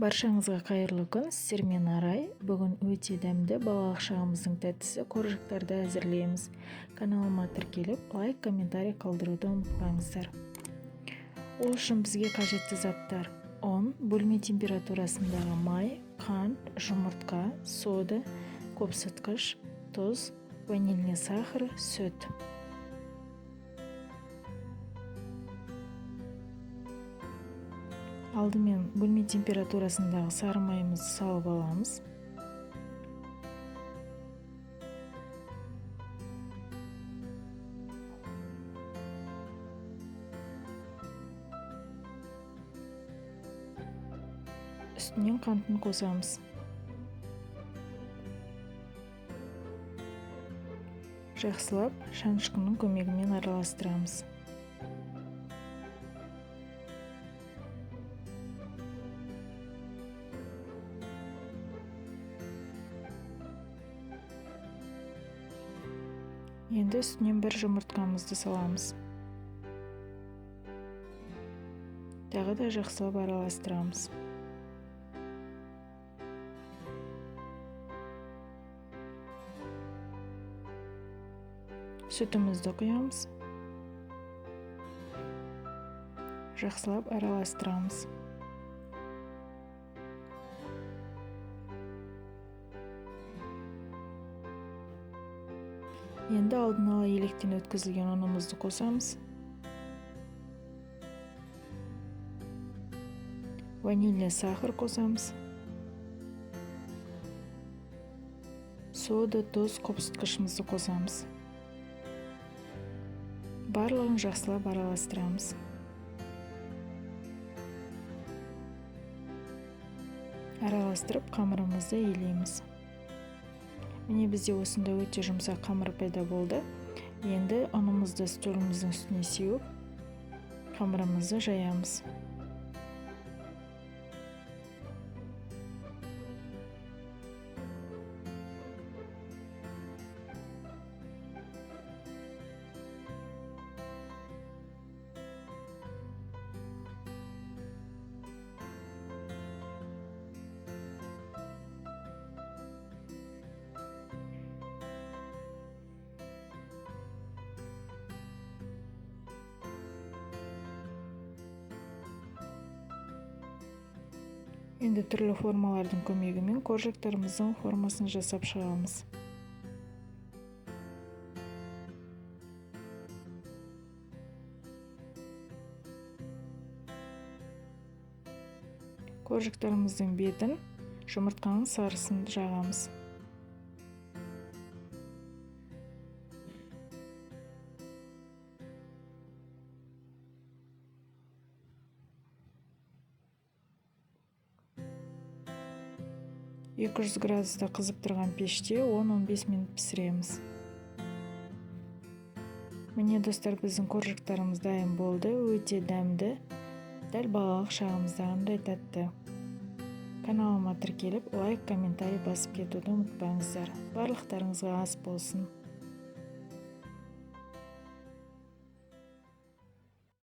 Баршаңызға қайырлы күн. Сіздермен Арай. Бүгін өте дәмді балалық шағымыздың тәттісі қоржықтарды әзірлейміз. Каналыма тіркеліп, лайк, комментарий қалдыруды ұмытпаңыздар. Ол үшін бізге қажетті заттар: ұн, бөлме температурасындағы май, қант, жұмыртқа, сода, көпсыткыш, тұз, ванильный сахар, сүт. Алдымен бөлме температурасындағы сары майымызды салып аламыз. Үстінен қантын қосамыз. Жақсылап шанышқының көмегімен араластырамыз. Енді үстінен бір жұмыртқамызды саламыз. Тағы да жақсылап араластырамыз. Сүтімізді құямыз. Жақсылап араластырамыз. Енді алдын ала електен өткізілген ұнымызды қосамыз. Ванильный сахар қосамыз. Сода, тұз, көпсіткішімізді қосамыз. Барлығын жақсылап араластырамыз. Араластырып, қамырымызды илейміз. Міне бізде осында өте жұмсақ қамыр пайда болды. Енді ұнымызды столымыздың үстіне сеуіп, қамырымызды жаямыз. Енді түрлі формалардың көмегімен қоржықтарымыздың формасын жасап шығамыз. Қоржықтарымыздың бетін жұмыртқаның сарысын жағамыз. Екі жүз градуста қызып тұрған пеште 10-15 минут пісіреміз. Міне достар, біздің қоржықтарымыз дайын болды. Өте дәмді, дәл балалық шағымыздағындай тәтті. Каналыма тіркеліп, лайк, комментарий басып кетуді ұмытпаңыздар. Барлықтарыңызға ас болсын.